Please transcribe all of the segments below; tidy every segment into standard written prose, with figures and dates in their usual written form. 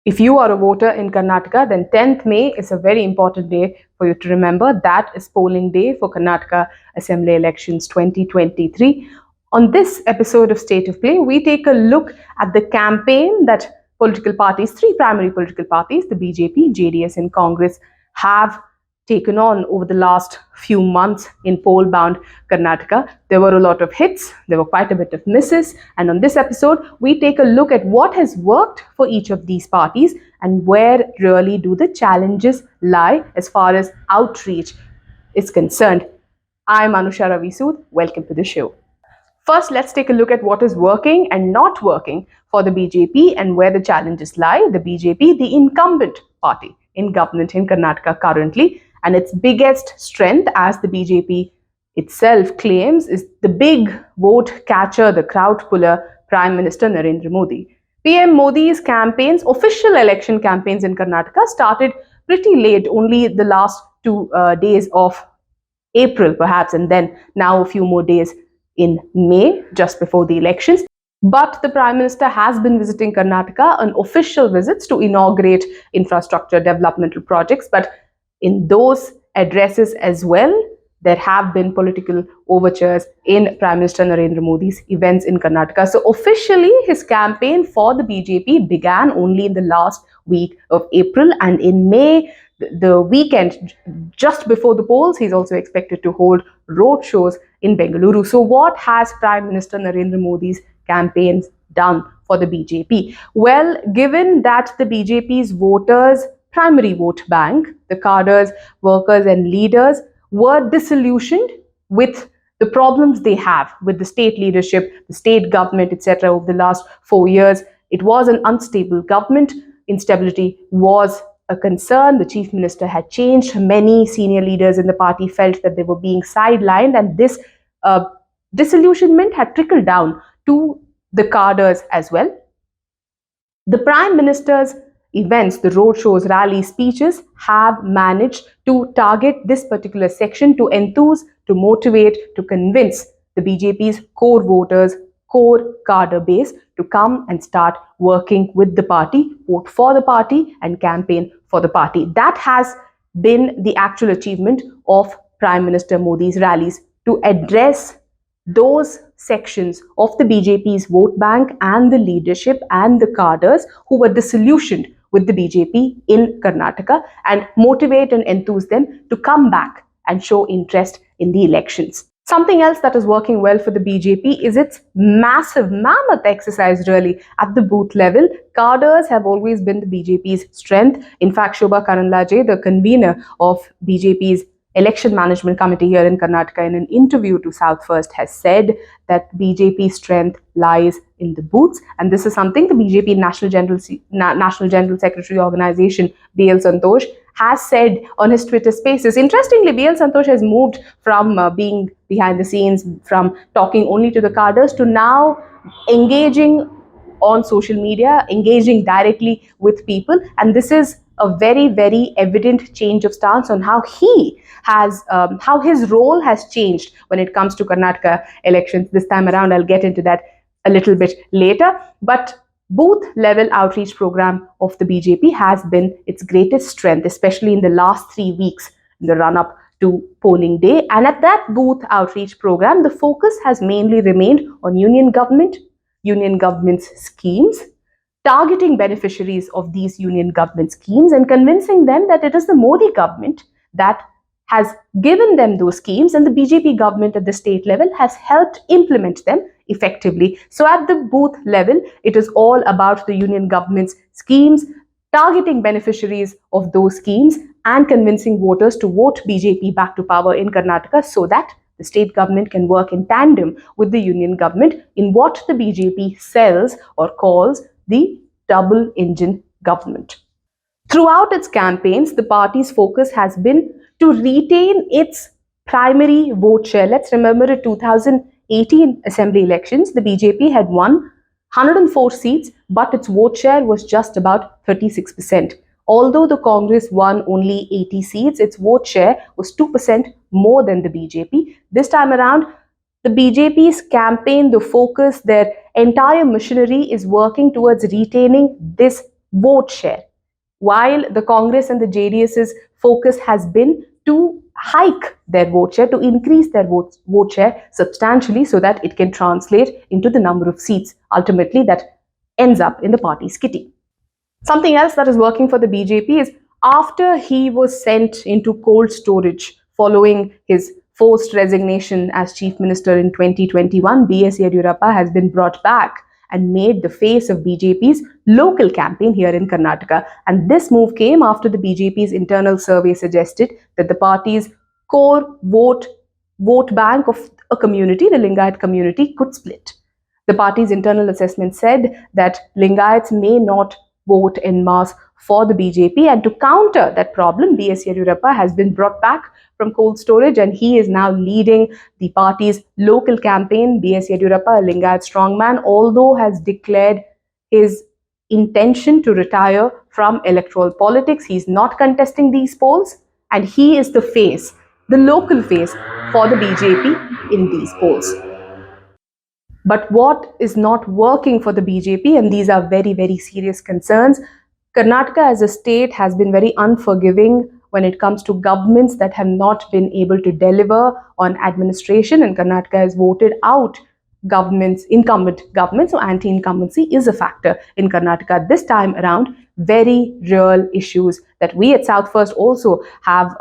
If you are a voter in Karnataka, then 10th May is a very important day for you to remember. That is polling day for Karnataka Assembly Elections 2023. On this episode of State of Play, we take a look at the campaign that political parties, three primary political parties, the BJP, JDS and Congress, have taken on over the last few months in poll-bound Karnataka. There were a lot of hits, there were quite a bit of misses, and on this episode, we take a look at what has worked for each of these parties and where really do the challenges lie as far as outreach is concerned. I'm Anusha Ravi Sood. Welcome to the show. First, let's take a look at what is working and not working for the BJP and where the challenges lie. The BJP, the incumbent party in government in Karnataka currently, and its biggest strength, as the BJP itself claims, is the big vote catcher, the crowd puller, Prime Minister Narendra Modi. PM Modi's campaigns, official election campaigns in Karnataka, started pretty late, only the last 2 days of April perhaps, and then now a few more days in May, just before the elections. But the Prime Minister has been visiting Karnataka on official visits to inaugurate infrastructure developmental projects. But in those addresses as well, there have been political overtures in Prime Minister Narendra Modi's events in Karnataka. So officially, his campaign for the BJP began only in the last week of April, and in May, the weekend just before the polls, he's also expected to hold road shows in Bengaluru. So what has Prime Minister Narendra Modi's campaigns done for the BJP? Well, given that the BJP's voters' primary vote bank, the cadres, workers and leaders, were disillusioned with the problems they have with the state leadership, the state government, etc. over the last 4 years. It was an unstable government. Instability was a concern. The chief minister had changed. Many senior leaders in the party felt that they were being sidelined, and this disillusionment had trickled down to the cadres as well. The Prime Minister's events, the roadshows, rallies, speeches have managed to target this particular section, to enthuse, to motivate, to convince the BJP's core voters, core cadre base to come and start working with the party, vote for the party and campaign for the party. That has been the actual achievement of Prime Minister Modi's rallies, to address those sections of the BJP's vote bank and the leadership and the cadres who were disillusioned with the BJP in Karnataka and motivate and enthuse them to come back and show interest in the elections. Something else that is working well for the BJP is its massive, mammoth exercise really at the booth level. Cadres have always been the BJP's strength. In fact, Shobha Karanlaje, the convener of BJP's Election Management Committee here in Karnataka, in an interview to South First, has said that BJP's strength lies in the booths, and this is something the BJP National General Secretary organization, BL Santosh, has said on his Twitter Spaces. Interestingly, BL Santosh has moved from being behind the scenes, from talking only to the cadres, to now engaging on social media, engaging directly with people, and this is a very, very evident change of stance on how he has, how his role has changed when it comes to Karnataka elections this time around. I'll get into that a little bit later. But booth level outreach program of the BJP has been its greatest strength, especially in the last 3 weeks, in the run up to polling day. And at that booth outreach program, the focus has mainly remained on union government's schemes, targeting beneficiaries of these union government schemes and convincing them that it is the Modi government that has given them those schemes, and the BJP government at the state level has helped implement them effectively. So at the booth level, it is all about the union government's schemes, targeting beneficiaries of those schemes and convincing voters to vote BJP back to power in Karnataka, so that the state government can work in tandem with the union government in what the BJP sells or calls the double engine government. Throughout its campaigns, the party's focus has been to retain its primary vote share. Let's remember in 2018 assembly elections, the BJP had won 104 seats, but its vote share was just about 36%. Although the Congress won only 80 seats, its vote share was 2% more than the BJP. This time around, the BJP's campaign, the focus, their entire machinery is working towards retaining this vote share. While the Congress and the JDS's focus has been to hike their vote share, to increase their vote share substantially so that it can translate into the number of seats ultimately that ends up in the party's kitty. Something else that is working for the BJP is after he was sent into cold storage following his forced resignation as chief minister in 2021, B.S. Yediyurappa has been brought back and made the face of BJP's local campaign here in Karnataka. And this move came after the BJP's internal survey suggested that the party's core vote bank of a community, the Lingayat community, could split. The party's internal assessment said that Lingayats may not vote en masse for the BJP, and to counter that problem, B.S. Yediyurappa has been brought back from cold storage and he is now leading the party's local campaign. B.S. Yediyurappa, a Lingayat strongman, although has declared his intention to retire from electoral politics, he's not contesting these polls and he is the face, the local face for the BJP in these polls. But what is not working for the BJP, and these are very, very serious concerns, Karnataka as a state has been very unforgiving when it comes to governments that have not been able to deliver on administration, and Karnataka has voted out governments, incumbent governments, so anti-incumbency is a factor in Karnataka this time around. Very real issues that we at South First also have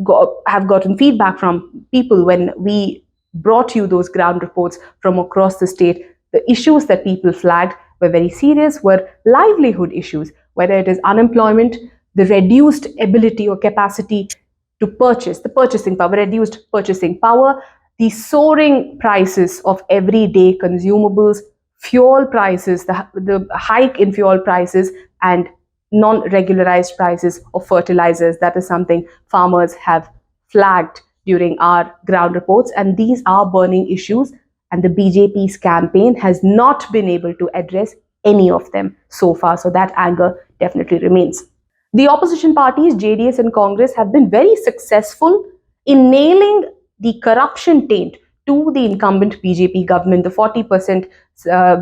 gotten feedback from people when we brought you those ground reports from across the state. The issues that people flagged were very serious, were livelihood issues, whether it is unemployment, the reduced ability or capacity to purchase, the purchasing power, reduced purchasing power, the soaring prices of everyday consumables, fuel prices, the hike in fuel prices, and non-regularized prices of fertilizers. That is something farmers have flagged during our ground reports, and these are burning issues, and the BJP's campaign has not been able to address any of them so far, so that anger definitely remains. The opposition parties, JDS and Congress, have been very successful in nailing the corruption taint to the incumbent BJP government. The 40%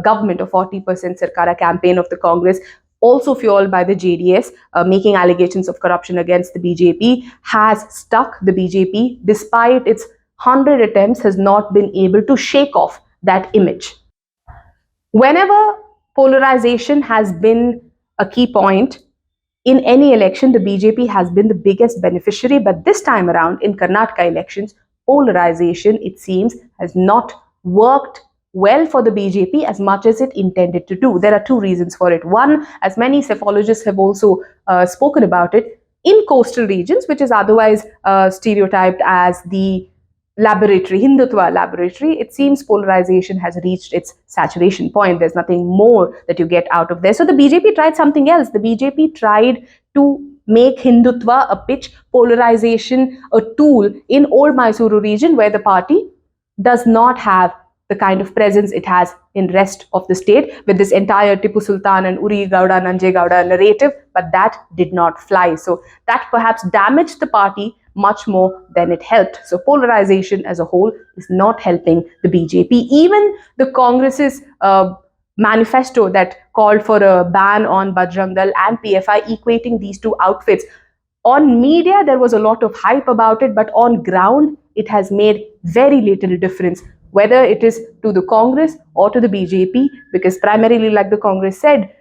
government or 40% Sarkara campaign of the Congress, also fueled by the JDS, making allegations of corruption against the BJP, has stuck. The BJP, despite its 100 attempts, has not been able to shake off that image. Whenever polarization has been a key point in any election, the BJP has been the biggest beneficiary. But this time around, in Karnataka elections, polarization, it seems, has not worked well for the BJP as much as it intended to do. There are two reasons for it. One, as many psephologists have also spoken about it, in coastal regions, which is otherwise stereotyped as the laboratory, Hindutva laboratory, it seems polarization has reached its saturation point. There's nothing more that you get out of there. So the BJP tried something else. The BJP tried to make Hindutva a pitch, polarization a tool in old Mysuru region where the party does not have the kind of presence it has in rest of the state with this entire Tipu Sultan and Uri Gowda, Nanje Gowda narrative, but that did not fly. So that perhaps damaged the party much more than it helped. So polarization as a whole is not helping the BJP. Even the Congress's manifesto that called for a ban on Bajrang Dal and PFI, equating these two outfits, on media there was a lot of hype about it, but on ground it has made very little difference, whether it is to the Congress or to the BJP, because primarily, like the Congress said,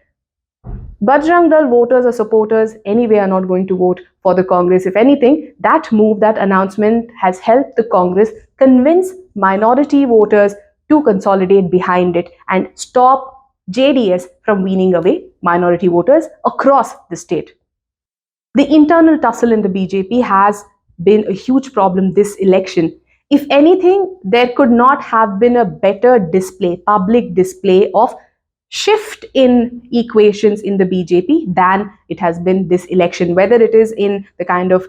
Bajrang Dal voters or supporters anyway are not going to vote for the Congress. If anything, that move, that announcement has helped the Congress convince minority voters to consolidate behind it and stop JDS from weaning away minority voters across the state. The internal tussle in the BJP has been a huge problem this election. If anything, there could not have been a better display, public display of shift in equations in the BJP than it has been this election, whether it is in the kind of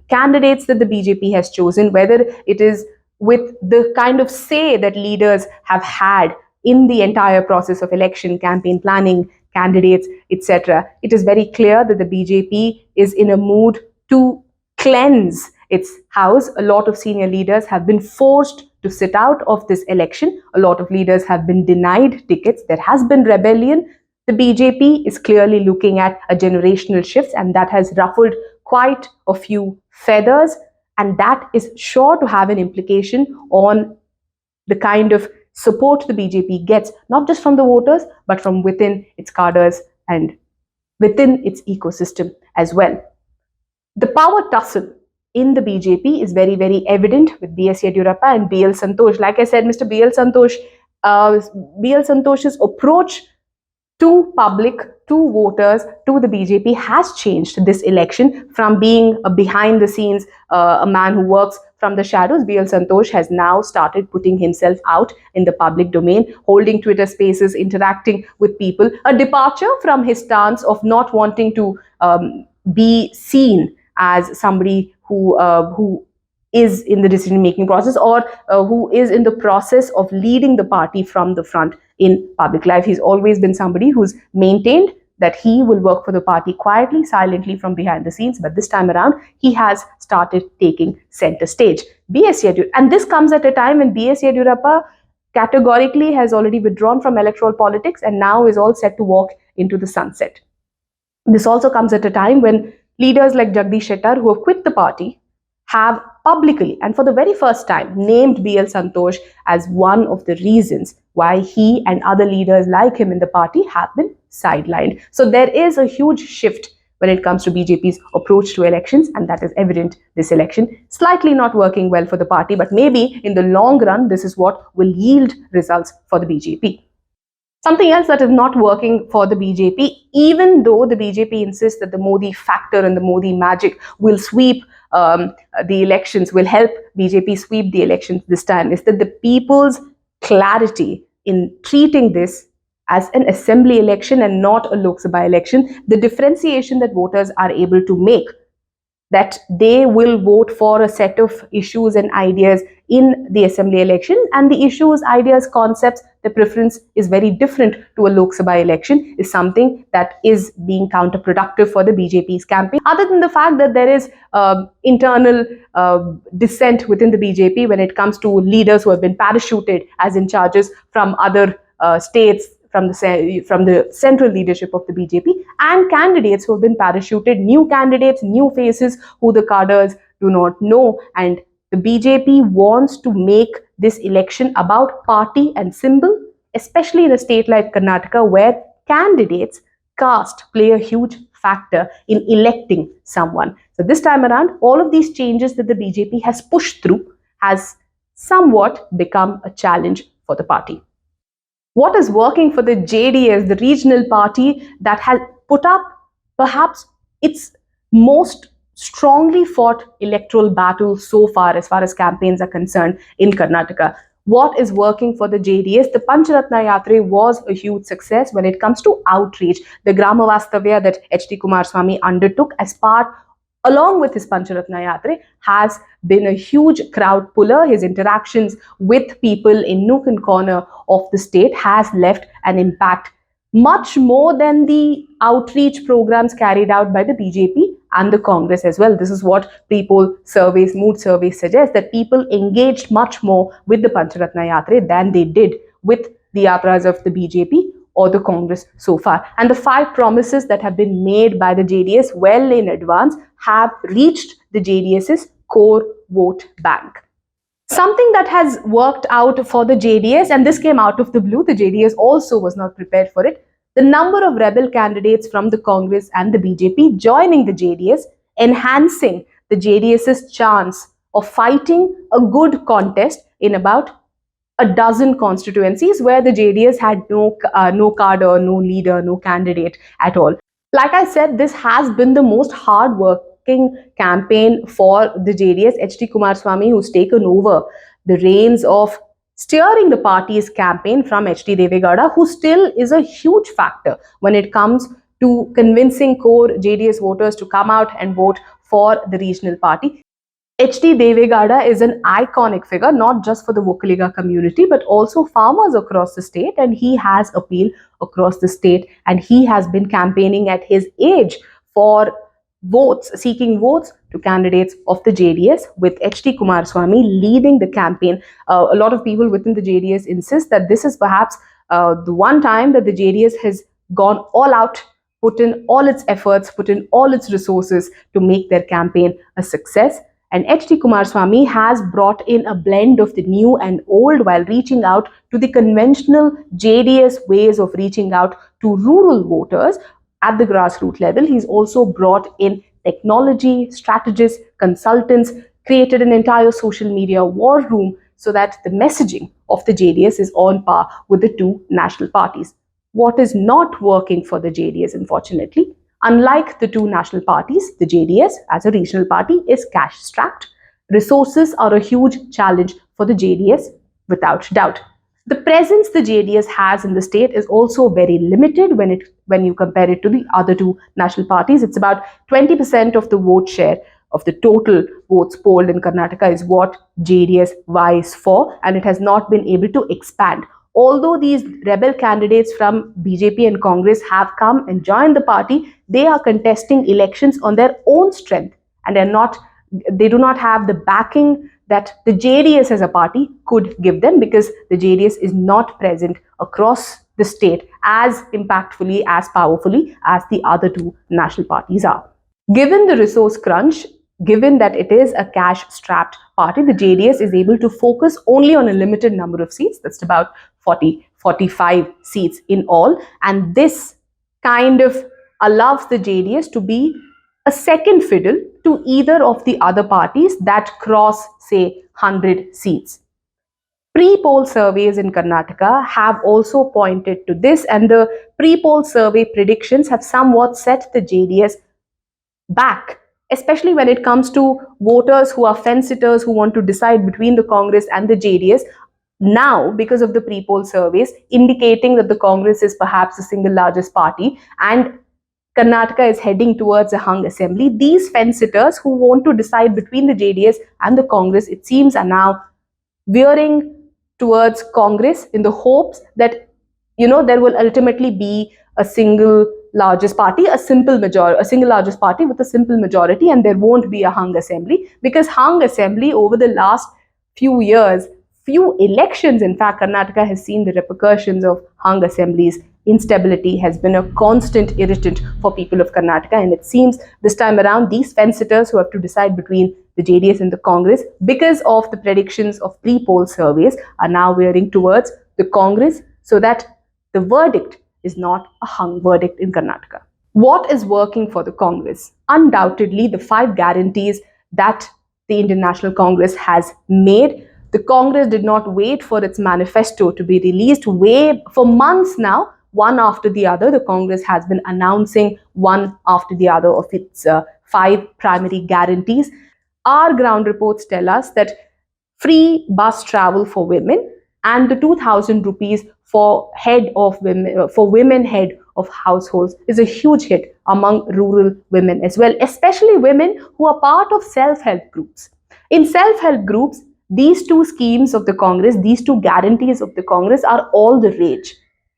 candidates that the BJP has chosen, whether it is with the kind of say that leaders have had in the entire process of election, campaign planning, candidates, etc. It is very clear that the BJP is in a mood to cleanse its house. A lot of senior leaders have been forced to sit out of this election. A lot of leaders have been denied tickets. There has been rebellion. The BJP is clearly looking at a generational shift, and that has ruffled quite a few feathers, and that is sure to have an implication on the kind of support the BJP gets, not just from the voters, but from within its cadres and within its ecosystem as well. The power tussle in the BJP is very, very evident with B.S. Yediyurappa and B.L. Santosh. Like I said, Mr. B.L. Santosh's approach to public, to voters, to the BJP has changed this election from being a behind the scenes, a man who works from the shadows. B.L. Santosh has now started putting himself out in the public domain, holding Twitter spaces, interacting with people, a departure from his stance of not wanting to be seen as somebody who is in the decision making process, or who is in the process of leading the party from the front in public life. He's always been somebody who's maintained that he will work for the party quietly, silently from behind the scenes. But this time around, he has started taking center stage. B.S. Yediyurappa, and this comes at a time when B.S. Yediyurappa categorically has already withdrawn from electoral politics and now is all set to walk into the sunset. This also comes at a time when leaders like Jagdish Shettar, who have quit the party, have publicly and for the very first time named B.L. Santosh as one of the reasons why he and other leaders like him in the party have been sidelined. So there is a huge shift when it comes to BJP's approach to elections, and that is evident this election. Slightly not working well for the party, but maybe in the long run, this is what will yield results for the BJP. Something else that is not working for the BJP, even though the BJP insists that the Modi factor and the Modi magic will sweep the elections, will help BJP sweep the elections this time, is that the people's clarity in treating this as an assembly election and not a Lok Sabha election, the differentiation that voters are able to make, that they will vote for a set of issues and ideas in the assembly election, and the issues, ideas, concepts, the preference is very different to a Lok Sabha election, is something that is being counterproductive for the BJP's campaign. Other than the fact that there is internal dissent within the BJP when it comes to leaders who have been parachuted as in charges from other states, from the central leadership of the BJP, and candidates who have been parachuted, new candidates, new faces who the cadres do not know. And the BJP wants to make this election about party and symbol, especially in a state like Karnataka, where candidates, caste, play a huge factor in electing someone. So this time around, all of these changes that the BJP has pushed through has somewhat become a challenge for the party. What is working for the JDS, the regional party that has put up perhaps its most strongly fought electoral battle so far as campaigns are concerned in Karnataka? What is working for the JDS? The Pancharatna Yatre was a huge success when it comes to outreach. The Grama Vastavya that H.D. Kumar Swami undertook as part, along with his Pancharatna Yatre, has been a huge crowd puller. His interactions with people in nook and corner of the state has left an impact, much more than the outreach programs carried out by the BJP and the Congress as well. This is what Prepoll surveys, mood surveys suggest, that people engaged much more with the Pancharatna Yatre than they did with the yatras of the BJP or the Congress so far. And the 5 promises that have been made by the JDS well in advance have reached the JDS's core vote bank. Something that has worked out for the JDS, and this came out of the blue, the JDS also was not prepared for it, the number of rebel candidates from the Congress and the BJP joining the JDS, enhancing the JDS's chance of fighting a good contest in about a dozen constituencies where the JDS had no cadre, no leader, no candidate at all. Like I said, this has been the most hard-working campaign for the JDS. H.D. Kumar Swami, who's taken over the reins of steering the party's campaign from H.D. Devegowda, who still is a huge factor when it comes to convincing core JDS voters to come out and vote for the regional party. H.D. Devegowda is an iconic figure, not just for the Vokaliga community, but also farmers across the state, and he has appeal across the state, and he has been campaigning at his age for votes, seeking votes to candidates of the JDS, with H.D. Kumar Swami leading the campaign. A lot of people within the JDS insist that this is perhaps the one time that the JDS has gone all out, put in all its efforts, put in all its resources to make their campaign a success. And HT Kumar Swami has brought in a blend of the new and old while reaching out to the conventional JDS ways of reaching out to rural voters at the grassroots level. He's also brought in technology, strategists, consultants, created an entire social media war room so that the messaging of the JDS is on par with the two national parties. What is not working for the JDS, unfortunately, unlike the two national parties, the JDS as a regional party is cash strapped. Resources are a huge challenge for the JDS, without doubt. The presence the JDS has in the state is also very limited when you compare it to the other two national parties. It's about 20% of the vote share of the total votes polled in Karnataka is what JDS vies for, and it has not been able to expand. Although these rebel candidates from BJP and Congress have come and joined the party, they are contesting elections on their own strength, and they do not have the backing that the JDS as a party could give them, because the JDS is not present across the state as impactfully, as powerfully as the other two national parties are. Given the resource crunch, given that it is a cash-strapped party, the JDS is able to focus only on a limited number of seats. That's about 45 seats in all. And this kind of allows the JDS to be a second fiddle to either of the other parties that cross, say, 100 seats. Pre-poll surveys in Karnataka have also pointed to this, and the pre-poll survey predictions have somewhat set the JDS back, especially when it comes to voters who are fence-sitters who want to decide between the Congress and the JDS. Now, because of the pre-poll surveys indicating that the Congress is perhaps the single largest party and Karnataka is heading towards a hung assembly, these fence-sitters who want to decide between the JDS and the Congress, it seems, are now veering towards Congress in the hopes that there will ultimately be a single largest party, a single largest party with a simple majority, and there won't be a hung assembly, because hung assembly over the last few years, few elections, in fact, Karnataka has seen the repercussions of hung assemblies. Instability has been a constant irritant for people of Karnataka, and it seems this time around these fence-sitters who have to decide between the JDS and the Congress, because of the predictions of pre-poll surveys, are now veering towards the Congress, so that the verdict is not a hung verdict in Karnataka. What is working for the Congress? Undoubtedly, the 5 guarantees that the Indian National Congress has made. The Congress did not wait for its manifesto to be released. For months now, one after the other, the Congress has been announcing one after the other of its 5 primary guarantees. Our ground reports tell us that free bus travel for women and the 2,000 rupees for women head of households is a huge hit among rural women as well, especially women who are part of self-help groups. In self-help groups, these 2 schemes of the Congress, these 2 guarantees of the Congress are all the rage.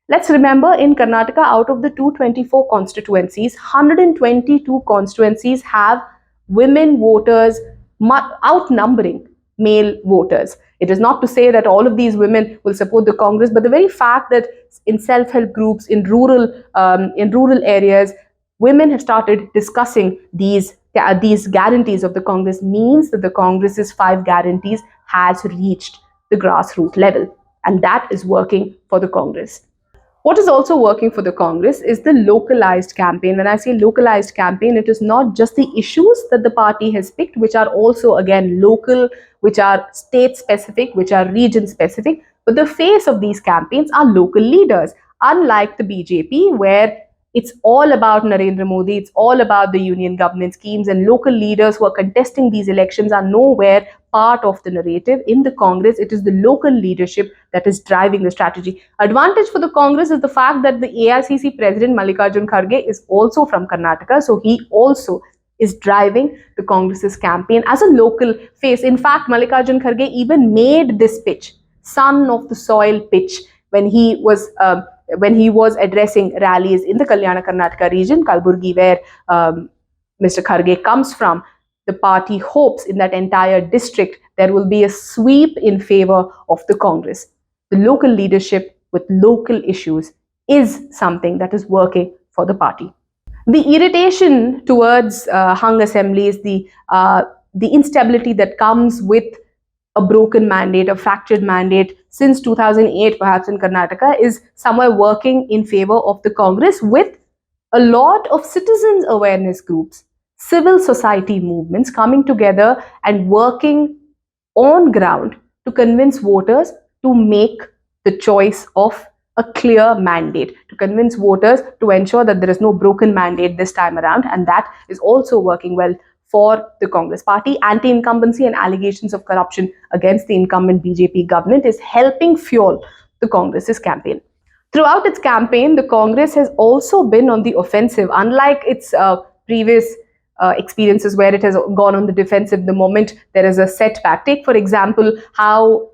Let's remember, in Karnataka, out of the 224 constituencies, 122 constituencies have women voters outnumbering male voters. It is not to say that all of these women will support the Congress, but the very fact that in self-help groups, in rural areas, women have started discussing these guarantees of the Congress means that the Congress's 5 guarantees has reached the grassroots level, and that is working for the Congress. What is also working for the Congress is the localized campaign. When I say localized campaign, it is not just the issues that the party has picked, which are also, again, local, which are state specific, which are region specific, but the face of these campaigns are local leaders. Unlike the BJP, where it's all about Narendra Modi, it's all about the union government schemes, and local leaders who are contesting these elections are nowhere part of the narrative. In the Congress, it is the local leadership that is driving the strategy. Advantage for the Congress is the fact that the AICC President Mallikarjun Kharge is also from Karnataka, so he also is driving the Congress's campaign as a local face. In fact, Mallikarjun Kharge even made this pitch, son of the soil pitch, when he was addressing rallies in the Kalyana Karnataka region, Kalburgi, where Mr. Kharge comes from. The party hopes in that entire district there will be a sweep in favor of the Congress. The local leadership with local issues is something that is working for the party. The irritation towards hung assemblies, the instability that comes with a broken mandate, a fractured mandate since 2008, perhaps in Karnataka, is somewhere working in favor of the Congress, with a lot of citizens' awareness groups, civil society movements coming together and working on ground to convince voters to make the choice of a clear mandate, to convince voters to ensure that there is no broken mandate this time around. And that is also working well for the Congress party. Anti-incumbency and allegations of corruption against the incumbent BJP government is helping fuel the Congress's campaign. Throughout its campaign, the Congress has also been on the offensive, unlike its previous experiences where it has gone on the defensive the moment there is a setback. Take, for example, how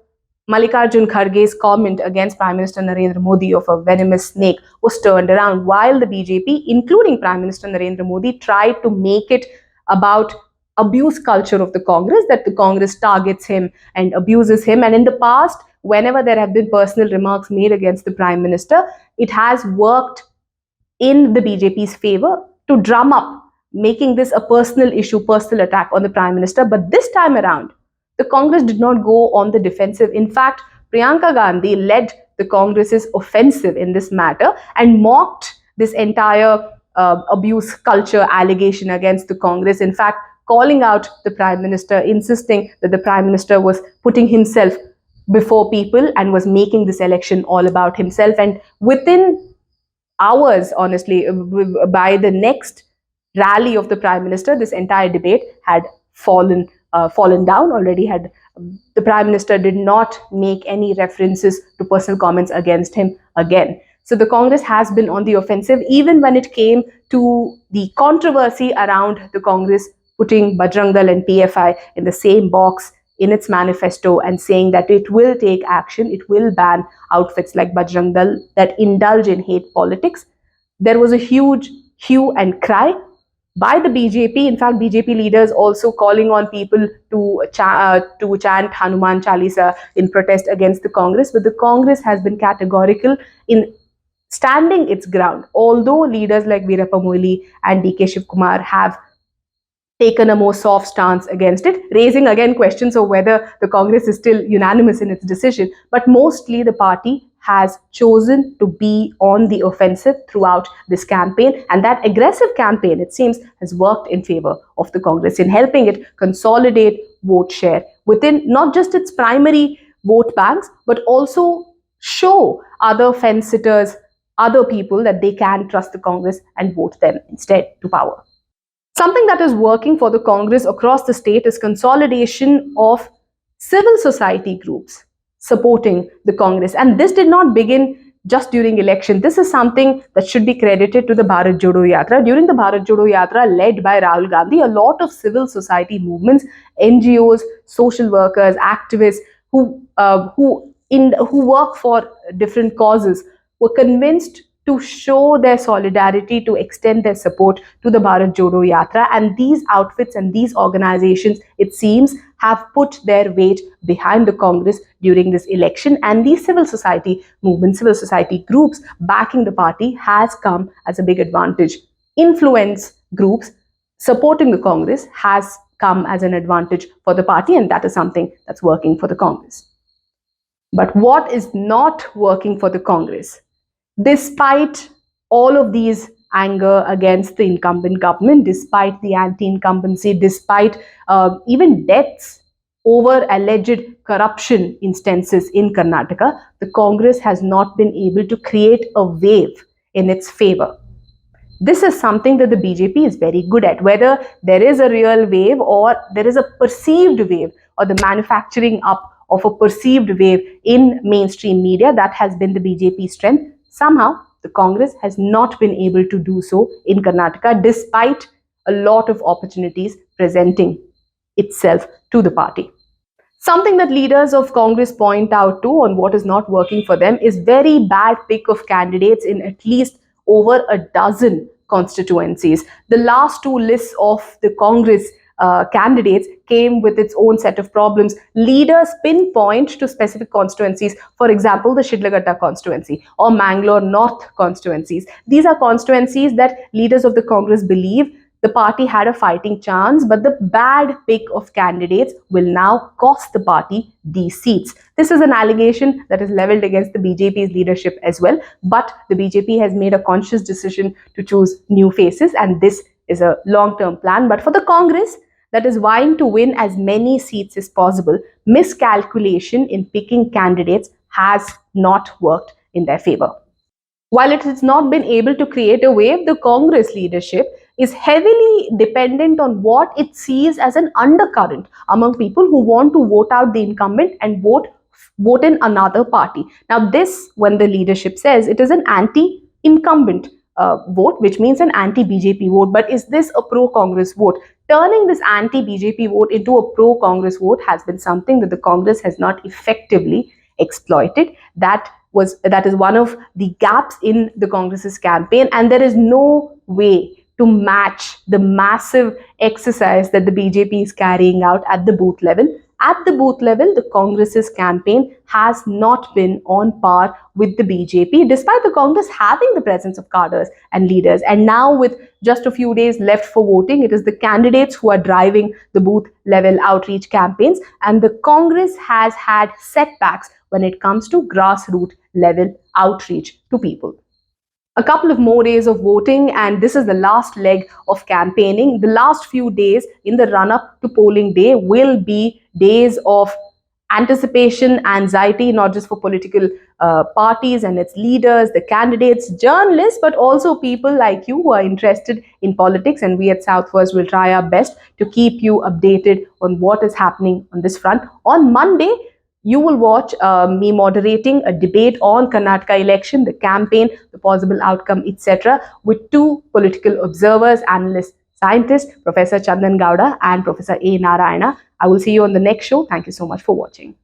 Mallikarjun Kharge's comment against Prime Minister Narendra Modi of a venomous snake was turned around, while the BJP, including Prime Minister Narendra Modi, tried to make it about abuse culture of the Congress, that the Congress targets him and abuses him. And in the past, whenever there have been personal remarks made against the Prime Minister, it has worked in the BJP's favor to drum up, making this a personal issue, personal attack on the Prime Minister. But this time around, the Congress did not go on the defensive. In fact, Priyanka Gandhi led the Congress's offensive in this matter and mocked this entire abuse culture allegation against the Congress. In fact, calling out the Prime Minister, insisting that the Prime Minister was putting himself before people and was making this election all about himself. And within hours, honestly, by the next rally of the Prime Minister, this entire debate had fallen down already. Had the Prime Minister did not make any references to personal comments against him again. So the Congress has been on the offensive, even when it came to the controversy around the Congress putting Bajrang Dal and PFI in the same box in its manifesto and saying that it will take action, it will ban outfits like Bajrang Dal that indulge in hate politics. There was a huge hue and cry by the BJP. In fact, BJP leaders also calling on people to chant Hanuman Chalisa in protest against the Congress. But the Congress has been categorical in standing its ground, although leaders like Veerappa Moily and DK Shivkumar have taken a more soft stance against it, raising again questions of whether the Congress is still unanimous in its decision. But mostly the party has chosen to be on the offensive throughout this campaign. And that aggressive campaign, it seems, has worked in favor of the Congress in helping it consolidate vote share within not just its primary vote banks, but also show other fence sitters, other people, that they can trust the Congress and vote them instead to power. Something that is working for the Congress across the state is consolidation of civil society groups supporting the Congress. And this did not begin just during election. This is something that should be credited to the Bharat Jodo Yatra. During the Bharat Jodo Yatra led by Rahul Gandhi, a lot of civil society movements, NGOs, social workers, activists who work for different causes were convinced to show their solidarity, to extend their support to the Bharat Jodo Yatra. And these outfits and these organizations, it seems, have put their weight behind the Congress during this election. And these civil society movements, civil society groups backing the party has come as a big advantage. Influence groups supporting the Congress has come as an advantage for the party, and that is something that's working for the Congress. But what is not working for the Congress? Despite all of these anger against the incumbent government, despite the anti-incumbency, despite even deaths over alleged corruption instances in Karnataka, the Congress has not been able to create a wave in its favor. This is something that the BJP is very good at. Whether there is a real wave or there is a perceived wave, or the manufacturing up of a perceived wave in mainstream media, that has been the BJP's strength. Somehow, the Congress has not been able to do so in Karnataka, despite a lot of opportunities presenting itself to the party. Something that leaders of Congress point out too on what is not working for them is very bad pick of candidates in at least over a dozen constituencies. The last two lists of the Congress candidates came with its own set of problems. Leaders pinpoint to specific constituencies, for example, the Shidlaghatta constituency or Mangalore North constituencies. These are constituencies that leaders of the Congress believe the party had a fighting chance, but the bad pick of candidates will now cost the party these seats. This is an allegation that is leveled against the BJP's leadership as well, but the BJP has made a conscious decision to choose new faces, and this is a long-term plan. But for the Congress, that is vying to win as many seats as possible, miscalculation in picking candidates has not worked in their favor. While it has not been able to create a wave, the Congress leadership is heavily dependent on what it sees as an undercurrent among people who want to vote out the incumbent and vote in another party. Now, this, when the leadership says it is an anti-incumbent vote, which means an anti-BJP vote. But is this a pro-Congress vote? Turning this anti-BJP vote into a pro-Congress vote has been something that the Congress has not effectively exploited. That is one of the gaps in the Congress's campaign, and there is no way to match the massive exercise that the BJP is carrying out at the booth level. At the booth level, the Congress's campaign has not been on par with the BJP, despite the Congress having the presence of cadres and leaders. And now, with just a few days left for voting, it is the candidates who are driving the booth level outreach campaigns, and the Congress has had setbacks when it comes to grassroots level outreach to people. A couple of more days of voting, and this is the last leg of campaigning. The last few days in the run-up to polling day will be days of anticipation, anxiety, not just for political parties and its leaders, the candidates, journalists, but also people like you who are interested in politics. And we at Southwest will try our best to keep you updated on what is happening on this front. On Monday, you will watch me moderating a debate on Karnataka election, the campaign, the possible outcome, etc., with two political observers, analysts, scientists, Professor Chandan Gowda and Professor A. Narayana. I will see you on the next show. Thank you so much for watching.